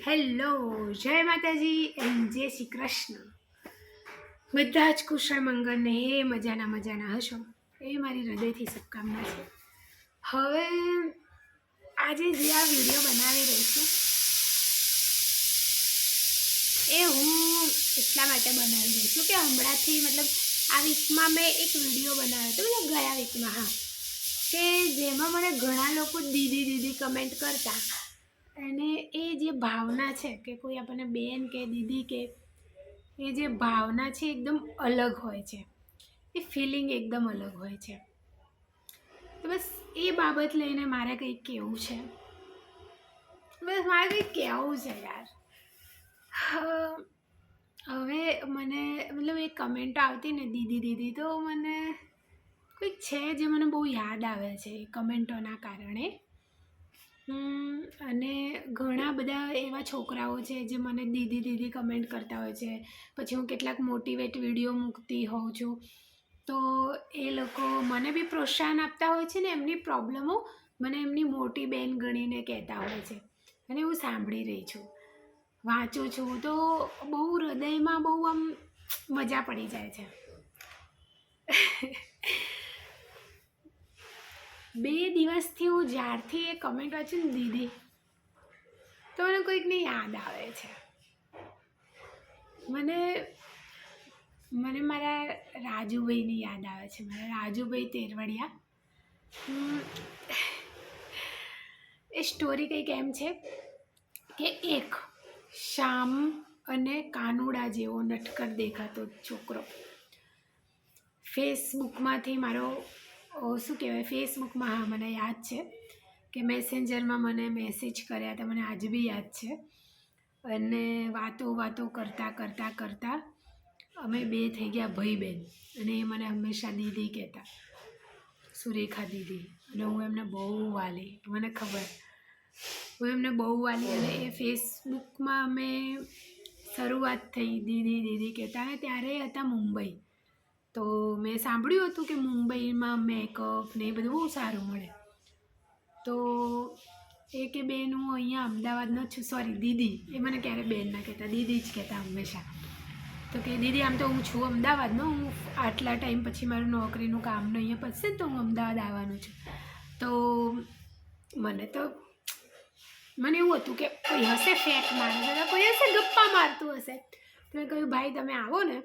Hello, જય માતાજી and જય શ્રી કૃષ્ણ. બધા જ કુશળ મંગળને એ મજાના હશો એ મારી હૃદયથી શુભકામના છે. હવે આજે જે આ વિડીયો બનાવી રહી છું એ હું એટલા માટે બનાવી રહી છું કે હમણાંથી આ વીકમાં મેં એક વિડીયો બનાવ્યો હતો, ગયા વીકમાં, હા, કે જેમાં મને ઘણા લોકો દીદી દીદી કમેન્ટ કરતા. અને એ જે ભાવના છે કે કોઈ આપણને બેન કે દીદી કે એ જે ભાવના છે એકદમ અલગ હોય છે, એ ફિલિંગ એકદમ અલગ હોય છે. તો બસ એ બાબત લઈને મારે કંઈક કહેવું છે. યાર. હવે મને એ કમેન્ટ આવતી ને દીદી દીદી, તો મને કંઈક છે જે મને બહુ યાદ આવે છે એ કમેન્ટોના કારણે. અને ઘણા બધા એવા છોકરાઓ છે જે મને દીદી દીદી કમેન્ટ કરતા હોય છે. પછી હું કેટલાક મોટિવેટ વિડીયો મૂકતી હોઉં છું, તો એ લોકો મને બી પ્રોત્સાહન આપતા હોય છે ને એમની પ્રોબ્લેમો મને એમની મોટી બેન ગણીને કહેતા હોય છે. અને હું સાંભળી રહી છું, વાંચું છું, તો બહુ હૃદયમાં બહુ આમ મજા પડી જાય છે. 2 દિવસથી હું જ્યારથી એ કમેન્ટ વાંચું ને દીદી, તો મને કોઈકને યાદ આવે છે. મને મારા રાજુભાઈની યાદ આવે છે, મારા રાજુભાઈ તેરવડિયા. એ સ્ટોરી કંઈક એમ છે કે એક શ્યામ અને કાનુડા જેવો નટકર દેખાતો છોકરો ફેસબુકમાંથી ફેસબુકમાં, હા, મને યાદ છે કે મેસેન્જરમાં મને મેસેજ કર્યા હતા, મને આજ બી યાદ છે. અને વાતો કરતાં અમે 2 થઈ ગયા ભાઈ બહેન. અને એ મને હંમેશા દીદી કહેતા, સુરેખા દીદી. અને હું એમને બહુ વાલી, મને ખબર, હું એમને બહુ વાલી. અને એ ફેસબુકમાં અમે શરૂઆત થઈ દીદી દીદી કહેતા. અને ત્યારે હતા મુંબઈ. તો મેં સાંભળ્યું હતું કે મુંબઈમાં મેકઅપ ને એ બધું બહુ સારું મળે. તો એ કે બેન હું અહીંયા અમદાવાદનો છું, સોરી દીદી, એ મને ક્યારે બેન ના કહેતા, દીદી જ કહેતા હંમેશા. તો કે દીદી આમ તો હું છું અમદાવાદનો, હું આટલા ટાઈમ પછી મારું નોકરીનું કામનું અહીંયા પતશે ને તો હું અમદાવાદ આવવાનું છું. તો મને એવું હતું કે કોઈ હશે ફેક માણસ, કોઈ હશે ગપ્પા મારતું હશે. તો મેં કહ્યું ભાઈ તમે આવો ને,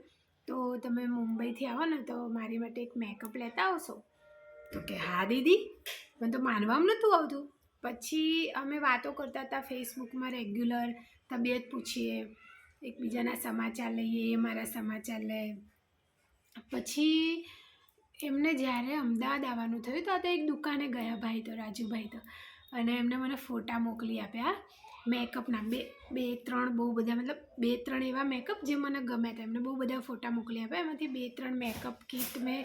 તો તમે મુંબઈથી આવો ને તો મારી માટે એક મેકઅપ લેતા આવશો? તો કે હા દીદી. મને તો માનવામાં નહોતું આવતું. પછી અમે વાતો કરતા હતા ફેસબુકમાં રેગ્યુલર, તબિયત પૂછીએ, એકબીજાના સમાચાર લઈએ, એ મારા સમાચાર લે. પછી એમને જ્યારે અમદાવાદ આવવાનું થયું તો આ તો એક દુકાને ગયા ભાઈ, તો રાજુભાઈ તો, અને એમને મને ફોટા મોકલી આપ્યા મેકઅપના. બે ત્રણ બહુ બધા, 2-3 એવા મેકઅપ જે મને ગમ્યા હતા. એમને બહુ બધા ફોટા મોકલી આપ્યા. એમાંથી 2-3 મેકઅપ કીટ મેં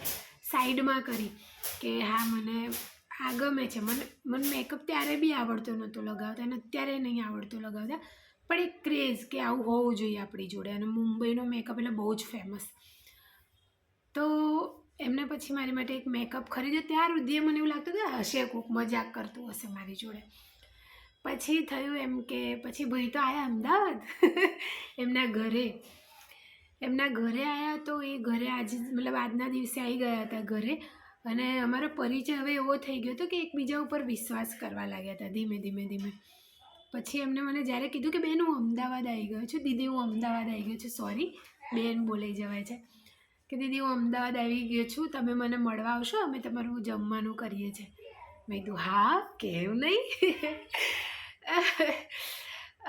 સાઈડમાં કરી કે હા મને આ ગમે છે. મને મેકઅપ ત્યારે બી આવડતો નહોતો લગાવતા અને અત્યારે નહીં આવડતો લગાવતા, પણ એક ક્રેઝ કે આવું હોવું જોઈએ આપણી જોડે. અને મુંબઈનો મેકઅપ એટલે બહુ જ ફેમસ. તો એમને પછી મારી માટે એક મેકઅપ ખરીદ્યો. ત્યાર સુધી મને એવું લાગતું કે હશે, કોઈક મજાક કરતું હશે મારી જોડે. પછી થયું એમ કે પછી ભાઈ તો આવ્યા અમદાવાદ એમના ઘરે આવ્યા. તો એ ઘરે આજના દિવસે આવી ગયા હતા ઘરે. અને અમારો પરિચય હવે એવો થઈ ગયો હતો કે એકબીજા ઉપર વિશ્વાસ કરવા લાગ્યા હતા ધીમે ધીમે. પછી એમને મને જ્યારે કીધું કે બેન હું અમદાવાદ આવી ગયો છું, દીદી હું અમદાવાદ આવી ગયો છું, સોરી બેન બોલાઈ જવાય છે, કે દીદી હું અમદાવાદ આવી ગયો છું, તમે મને મળવા આવશો, અમે તમારું જમવાનું કરીએ છીએ. મેં કીધું હા, કેમ નહીં.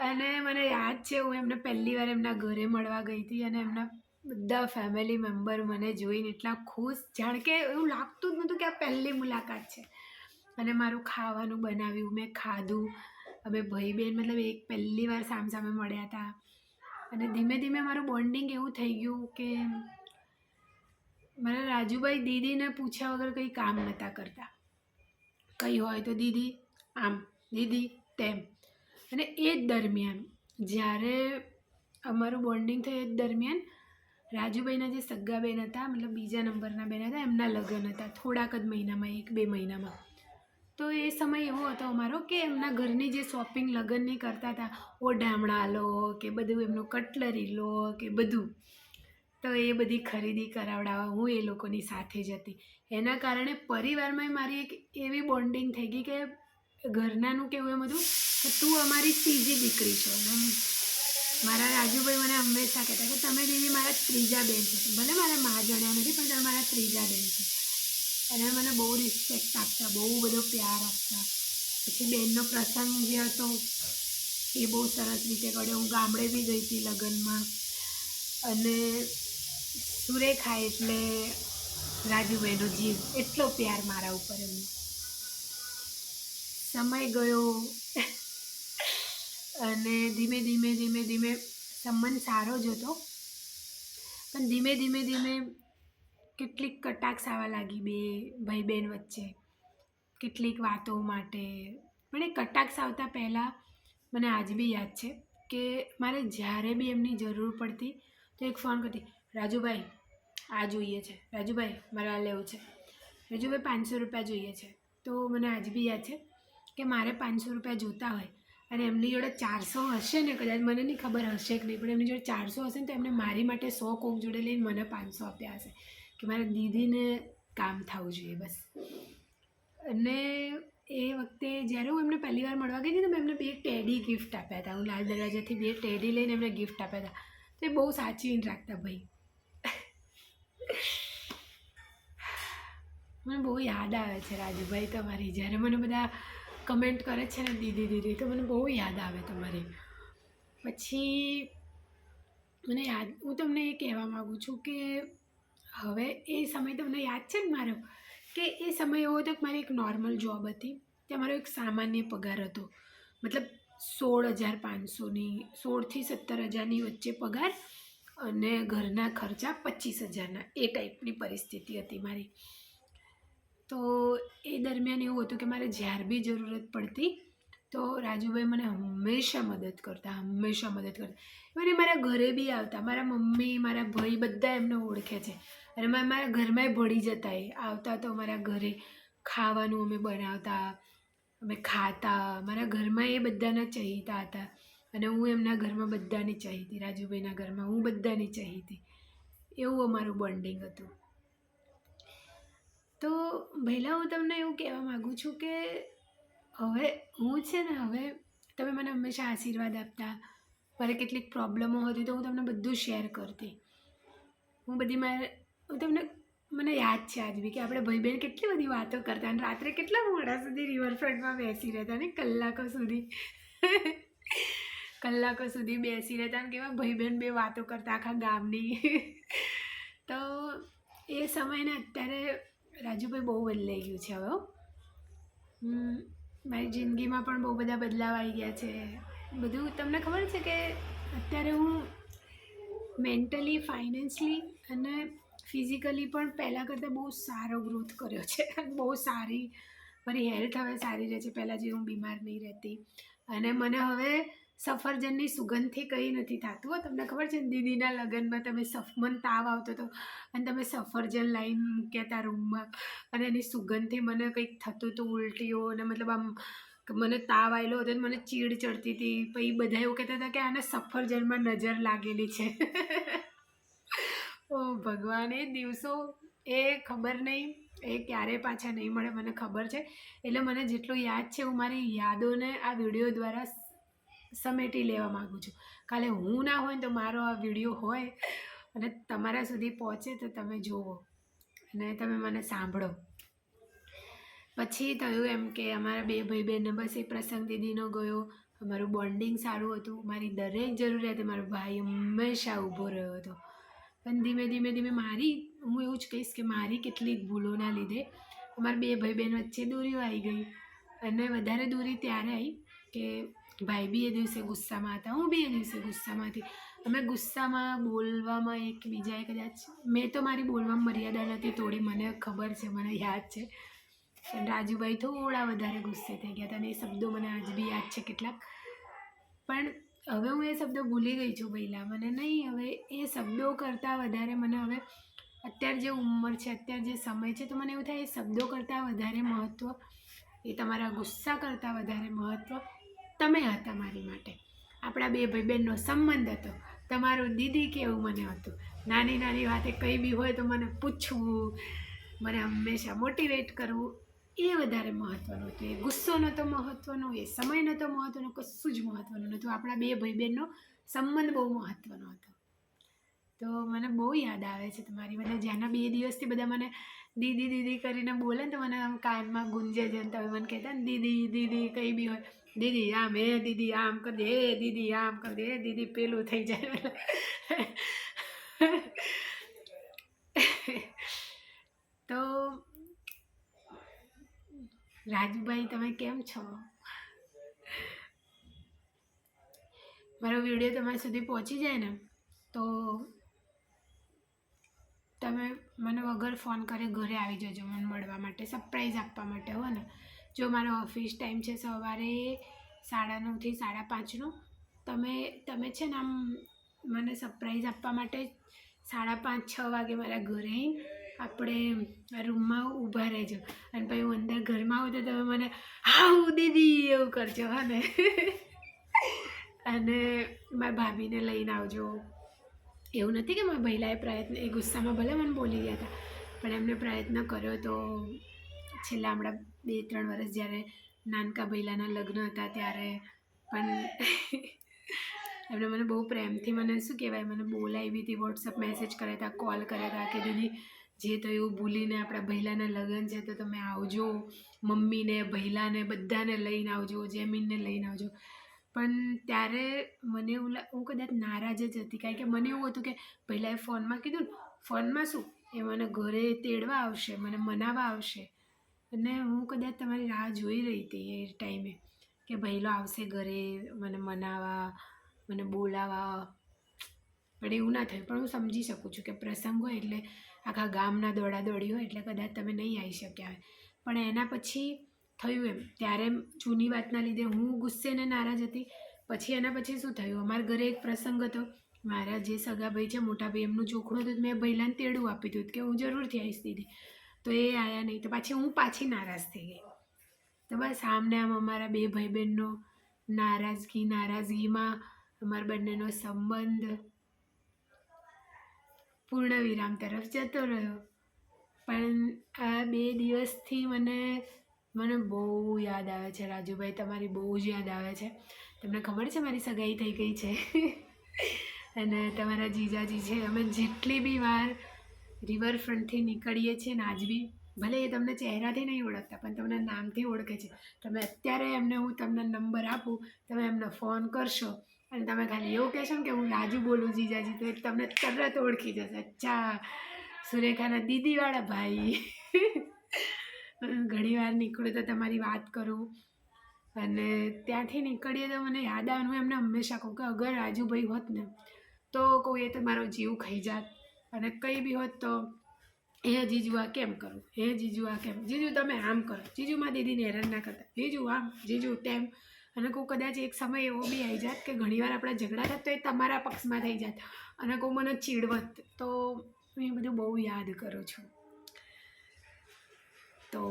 અને મને યાદ છે હું એમને પહેલી વાર એમના ઘરે મળવા ગઈ હતી. અને એમના બધા ફેમિલી મેમ્બર મને જોઈને એટલા ખુશ, જાણ કે એવું લાગતું જ નહોતું કે આ પહેલી મુલાકાત છે. અને મારું ખાવાનું બનાવ્યું, મેં ખાધું. અમે ભાઈ બહેન એક પહેલી વાર સામસામે મળ્યા હતા. અને ધીમે ધીમે મારું બોન્ડિંગ એવું થઈ ગયું કે મારા રાજુભાઈ દીદીને પૂછ્યા વગર કંઈ કામ નહોતા કરતા. કંઈ હોય તો દીદી આમ, દીદી તેમ. અને એ જ દરમિયાન જ્યારે અમારું બોન્ડિંગ થયું, એ જ દરમિયાન રાજુભાઈના જે સગ્ગા બેન હતા, બીજા નંબરના બેન હતા, એમના લગ્ન હતા થોડાક જ મહિનામાં, 1-2 મહિનામાં. તો એ સમય એવો હતો અમારો કે એમના ઘરની જે શોપિંગ લગ્નની કરતા હતા, ઓઢામણા લો કે બધું એમનું કટલરી લો કે બધું, તો એ બધી ખરીદી કરાવડાવવા હું એ લોકોની સાથે જ હતી. એના કારણે પરિવારમાં મારી એક એવી બોન્ડિંગ થઈ ગઈ કે ઘરનાનું કેવું એમ હતું કે તું અમારી ત્રીજી દીકરી છો. અને મારા રાજુભાઈ મને હંમેશા કહેતા કે તમે દીદી મારા ત્રીજા બેન છો, ભલે મારા મા જણ્યા નથી પણ તમે મારા ત્રીજા બેન છો. અને મને બહુ રિસ્પેક્ટ આપતા, બહુ બધો પ્યાર આપતા. પછી બેનનો પ્રસંગ જે હતો એ બહુ સરસ રીતે કર્યો. હું ગામડે બી ગઈ હતી લગ્નમાં, અને સુરેખા એટલે રાજુભાઈનો જીવ, એટલો પ્યાર મારા ઉપર એમનો. સમય ગયો અને ધીમે ધીમે ધીમે ધીમે સંબંધ સારો જ હતો, પણ ધીમે ધીમે ધીમે કેટલીક કટાક્ષ આવવા લાગી બે ભાઈ બહેન વચ્ચે, કેટલીક વાતો માટે. પણ એ કટાક્ષ આવતા પહેલાં મને આજ બી યાદ છે કે મારે જ્યારે બી એમની જરૂર પડતી તો એક ફોન કરતી, રાજુભાઈ આ જોઈએ છે, રાજુભાઈ મારે આ લેવું છે, રાજુભાઈ 500 રૂપિયા જોઈએ છે. તો મને આજ બી યાદ છે કે મારે 500 રૂપિયા જોતા હોય અને એમની જોડે 400 હશે ને, કદાચ મને નહીં ખબર હશે કે નહીં, પણ એમની જોડે 400 હશે ને તો એમને મારી માટે 100 કોક જોડે લઈને મને 500 આપ્યા હશે કે મારા દીદીને કામ થવું જોઈએ બસ. અને એ વખતે જ્યારે હું એમને પહેલી વાર મળવા ગઈ હતી તો મેં એમને 2 ટેડી ગિફ્ટ આપ્યા હતા. હું લાલ દરવાજાથી 2 ટેડી લઈને એમને ગિફ્ટ આપ્યા હતા. તો એ બહુ સાચવીને રાખતા ભાઈ. મને બહુ યાદ આવે છે રાજુભાઈ તમારી. જ્યારે મને બધા કમેન્ટ કરે છે ને દીદી દીદી, તો મને બહુ યાદ આવે તમારી. પછી મને યાદ, હું તમને એ કહેવા માગું છું કે હવે એ સમય તમને યાદ છે ને મારો, કે એ સમય એવો હતો કે મારી એક નોર્મલ જોબ હતી, ત્યાં મારો એક સામાન્ય પગાર હતો, મતલબ 16,500ની, 16,000 થી 17,000ની વચ્ચે પગાર, અને ઘરના ખર્ચા 25,000ના, એ ટાઈપની પરિસ્થિતિ હતી મારી. તો એ દરમિયાન એવું હતું કે મારે જ્યારે બી જરૂરત પડતી તો રાજુભાઈ મને હંમેશા મદદ કરતા. મને મારા ઘરે બી આવતા, મારા મમ્મી મારા ભાઈ બધા એમને ઓળખે છે, અને મારા ઘરમાંય ભળી જતા. એ આવતા તો મારા ઘરે ખાવાનું અમે બનાવતા, અમે ખાતા. મારા ઘરમાં એ બધાના ચહીતા હતા અને હું એમના ઘરમાં બધાની ચહીતી, રાજુભાઈના ઘરમાં હું બધાની ચહીતી. એવું અમારું બોન્ડિંગ હતું. તો પહેલાં હું તમને એવું કહેવા માગું છું કે હવે હું છે ને, હવે તમે મને હંમેશા આશીર્વાદ આપતા. મારે કેટલીક પ્રોબ્લેમો હતી તો હું તમને બધું શેર કરતી. હું તમને, મને યાદ છે આજ બી કે આપણે ભાઈ બહેન કેટલી બધી વાતો કરતા, અને રાત્રે કેટલા મોડા સુધી રિવરફ્રન્ટમાં બેસી રહેતા ને, કલાકો સુધી બેસી રહેતા, અને કેવા ભાઈ બહેન બે વાતો કરતા આખા ગામની. તો એ સમયને અત્યારે રાજુભાઈ બહુ બદલાઈ ગયું છે હવે. મારી જિંદગીમાં પણ બહુ બધા બદલાવ આવી ગયા છે. બધું તમને ખબર છે કે અત્યારે હું મેન્ટલી, ફાઇનાન્શિયલી અને ફિઝિકલી પણ પહેલાં કરતાં બહુ સારો ગ્રોથ કર્યો છે. બહુ સારી મારી હેલ્થ હવે સારી રહે છે, પહેલાં જે હું બીમાર નહીં રહેતી. અને મને હવે સફરજનની સુગંધથી કંઈ નથી થતું હો. તમને ખબર છે દીદીના લગ્નમાં તમે મને તાવ આવતો હતો અને તમે સફરજન લાવીને મૂક્યા હતા રૂમમાં, અને એની સુગંધથી મને કંઈક થતું હતું, ઉલટીઓ, અને મતલબ આમ મને તાવ આવેલો હતો, મને ચીડ ચડતી હતી. પછી બધા એવું કહેતા હતા કે આને સફરજનમાં નજર લાગેલી છે. ઓ ભગવાન, એ દિવસો એ ખબર નહીં એ ક્યારે પાછા નહીં મળે, મને ખબર છે. એટલે મને જેટલું યાદ છે હું મારી યાદોને આ વિડીયો દ્વારા સમેટી લેવા માગું છું. કાલે હું ના હોય ને તો મારો આ વિડીયો હોય અને તમારા સુધી પહોંચે તો તમે જુઓ અને તમે મને સાંભળો. પછી થયું એમ કે અમારા 2 ભાઈ બહેનને બસ એ પ્રસંગ દીદીનો ગયો, અમારું બોન્ડિંગ સારું હતું. મારી દરેક જરૂરિયાતે મારો ભાઈ હંમેશા ઊભો રહ્યો હતો. પણ ધીમે ધીમે ધીમે હું એવું જ કહીશ કે મારી કેટલીક ભૂલોના લીધે અમારા 2 ભાઈ બહેન વચ્ચે દૂરીઓ આવી ગઈ. અને વધારે દૂરી ત્યારે આવી કે ભાઈ બી એ દિવસે ગુસ્સામાં હતા, હું બી એ દિવસે ગુસ્સામાં હતી. અમે ગુસ્સામાં બોલવામાં એકબીજાએ કદાચ, મેં તો મારી બોલવામાં મર્યાદા નથી તોડી, મને ખબર છે, મને યાદ છે. રાજુભાઈ થોડા વધારે ગુસ્સે થઈ ગયા હતા, અને એ શબ્દો મને આજ બી યાદ છે કેટલાક. પણ હવે હું એ શબ્દો ભૂલી ગઈ છું. પહેલાં મને નહીં, હવે એ શબ્દો કરતાં વધારે મને હવે અત્યારે જે ઉંમર છે, અત્યારે જે સમય છે, તો મને એવું થાય એ શબ્દો કરતાં વધારે મહત્ત્વ એ તમારા ગુસ્સા કરતાં વધારે મહત્ત્વ તમે હતા મારી માટે. આપણા બે ભાઈ બહેનનો સંબંધ હતો. તમારું દીદી કેવું મને હતું. નાની નાની વાતે કંઈ બી હોય તો મને પૂછવું, મને હંમેશા મોટિવેટ કરવું, એ વધારે મહત્ત્વનું હતું. એ ગુસ્સો નહોતો મહત્ત્વનો, એ સમય નહોતો મહત્ત્વનો, કશું જ મહત્ત્વનું નહોતું. આપણા બે ભાઈ બહેનનો સંબંધ બહુ મહત્ત્વનો હતો. તો મને બહુ યાદ આવે છે તમારી. મને જ્યાંના 2 દિવસથી બધા મને દીદી દીદી કરીને બોલે ને તો મને આમ કાનમાં ગુંજે છે. ને તમે મને કહેતા ને દીદી દીદી કંઈ બી હોય, દીદી આમ, હે દીદી આમ કરી દે, હે દીદી આમ કરી દે, હે દીદી પેલું થઈ જાય. તો રાજુભાઈ તમે કેમ છો? મારો વિડીયો તમારા સુધી પહોંચી જાય ને તો તમે મને વગર ફોન કરે ઘરે આવી જજો મને મળવા માટે, સરપ્રાઈઝ આપવા માટે હો ને. જો મારો ઓફિસ ટાઈમ છે સવારે 9:30 થી 5:30નો, તમે છે ને આમ મને સરપ્રાઈઝ આપવા માટે 5:30-6 વાગે મારા ઘરે આપણે રૂમમાં ઊભા રહેજો. અને પછી હું અંદર ઘરમાં આવું તો તમે મને હાઉ દીદી એવું કરજો હા ને. અને મારા ભાભીને લઈને આવજો. એવું નથી કે મારા ભૈલાએ પ્રયત્ન, એ ગુસ્સામાં ભલે મને બોલી ગયા હતા પણ એમને પ્રયત્ન કર્યો. તો છેલ્લા હમણાં 2-3 વર્ષ જ્યારે નાનકા ભૈલાના લગ્ન હતા ત્યારે પણ એમણે મને બહુ પ્રેમથી મને શું કહેવાય મને બોલાવી હતી, વોટ્સઅપ મેસેજ કર્યા હતા, કોલ કર્યા હતા કે દીદી જે તો એવું ભૂલીને આપણા ભૈલાના લગ્ન છે તો તમે આવજો, મમ્મીને ભૈલાને બધાને લઈને આવજો, જેમીનને લઈને આવજો. પણ ત્યારે મને હું કદાચ નારાજ જ હતી, કારણ કે મને એવું હતું કે પહેલાં ફોનમાં કીધું ને, ફોનમાં શું એ મને ઘરે તેડવા આવશે, મને મનાવવા આવશે. અને હું કદાચ તમારી રાહ જોઈ રહી હતી એ ટાઈમે કે ભૈલો આવશે ઘરે મને મનાવવા, મને બોલાવવા. પણ એવું ના થયું. પણ હું સમજી શકું છું કે પ્રસંગ હોય એટલે આખા ગામના દોડાદોડી હોય એટલે કદાચ તમે નહીં આવી શક્યા હોય. પણ એના પછી થયું એમ, ત્યારે જૂની વાતના લીધે હું ગુસ્સે ને નારાજ હતી. પછી એના પછી શું થયું, અમારા ઘરે એક પ્રસંગ હતો. મારા જે સગા ભાઈ છે, મોટા ભાઈ, એમનું ચોખડું હતું. મેં ભૈલાને તેડું આપી દીધું કે હું જરૂરથી આવીશ દીદી, તો એ આવ્યા નહીં. તો પાછી હું નારાજ થઈ ગઈ. તો બસ આમને આમ અમારા બે ભાઈ બહેનનો નારાજગીમાં અમારા બંનેનો સંબંધ પૂર્ણ વિરામ તરફ જતો રહ્યો. પણ આ 2 દિવસથી મને બહુ યાદ આવે છે રાજુભાઈ, તમારી બહુ જ યાદ આવે છે. તમને ખબર છે મારી સગાઈ થઈ ગઈ છે અને તમારા જીજાજી છે. અમે જેટલી બી વાર રિવરફ્રન્ટથી નીકળીએ છીએ ને આજ બી, ભલે એ તમને ચહેરાથી નહીં ઓળખતા પણ તમને નામથી ઓળખે છે. તમે અત્યારે એમને હું તમને નંબર આપું, તમે એમને ફોન કરશો અને તમે ખાલી એવું કહેશો ને કે હું રાજુ બોલું જીજાજી, તો એ તમને તરત ઓળખી જશે. અચ્છા, સુરેખાના દીદીવાળા ભાઈ. ઘણી વાર નીકળું તો તમારી વાત કરું અને ત્યાંથી નીકળીએ તો મને યાદ આવે. હું એમને હંમેશા કહું કે અગર રાજુભાઈ હોત ને તો કહું એ તો મારો જીવ ખાઈ જાત. અને કંઈ બી હોત તો એ જીજુ આ કેમ કરું, હે જીજુ આ કેમ, જીજુ તમે આમ કરો, જીજુ માં દીદીને હેરાન ના કરતા, જીજુ આમ, જીજુ તેમ. અને કહું કદાચ એક સમય એવો બી આવી જાત કે ઘણીવાર આપણા ઝઘડા થાત તો એ તમારા પક્ષમાં થઈ જાત અને કહું મને ચીડવત. તો હું એ બધું બહુ યાદ કરું છું. તો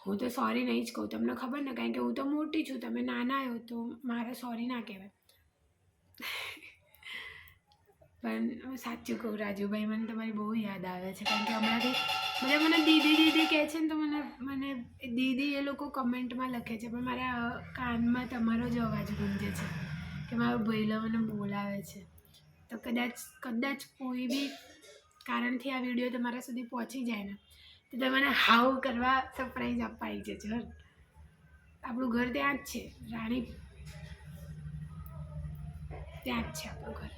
હું તો સોરી નહીં જ કહું, તમને ખબર ને, કારણ કે હું તો મોટી છું, તમે નાના આવ્યો તો મારે સોરી ના કહેવાય. પણ હું સાચું કહું રાજુભાઈ, મને તમારી બહુ યાદ આવે છે. કારણ કે હમણાંથી બધા મને દીદી દીદી કહે છે ને તો મને દીદી એ લોકો કમેન્ટમાં લખે છે પણ મારા કાનમાં તમારો જ અવાજ ગુંજે છે કે મારો ભૈલો મને બોલાવે છે. તો કદાચ કોઈ બી કારણથી આ વિડીયો તમારા સુધી પહોંચી જાય ને તો તમને હાઉ કરવા સરપ્રાઈઝ આપવા આવી જજો. આપણું ઘર ત્યાં જ છે, રાણી ત્યાં જ છે આપણું ઘર.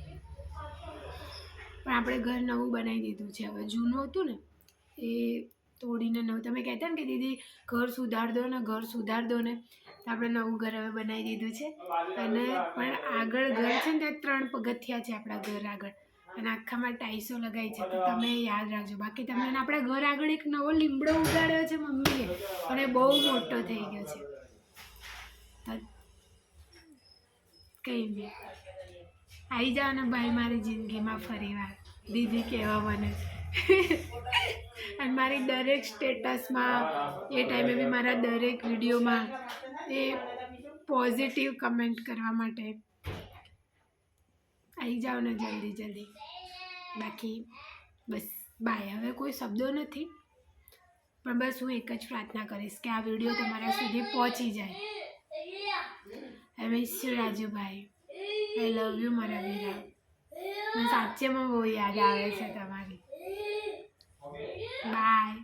પણ આપણે ઘર નવું બનાવી દીધું છે. હવે જૂનું હતું ને એ તોડીને નવું, તમે કહેતા ને કે દીદી ઘર સુધાર દો ને, ઘર સુધાર દો ને, તો આપણે નવું ઘર હવે બનાવી દીધું છે. અને પણ આગળ ઘર છે ને ત્યાં 3 પગથિયા છે આપણા ઘર આગળ અને આખામાં ટાઈસો લગાવી છે. તો તમે યાદ રાખજો. બાકી તમને આપણા ઘર આગળ એક નવો લીમડો ઉગાડ્યો છે મમ્મીએ અને બહુ મોટો થઈ ગયો છે. કંઈ બી આવી જાઓ ને ભાઈ મારી જિંદગીમાં ફરી વાર, દીદી કહેવા મને. અને મારી દરેક સ્ટેટસમાં એ ટાઈમે બી મારા દરેક વિડીયોમાં એ પોઝિટિવ કમેન્ટ કરવા માટે આવી જાઓ ને જલ્દી. બાકી બસ બાય. હવે કોઈ શબ્દો નથી, પણ બસ હું એક જ પ્રાર્થના કરીશ કે આ વિડીયો તમારા સુધી પહોંચી જાય. I miss you Rajubhai, I love you મારા વીરા. મને સાચેમાં બહુ યાદ આવે છે તમારી. બાય.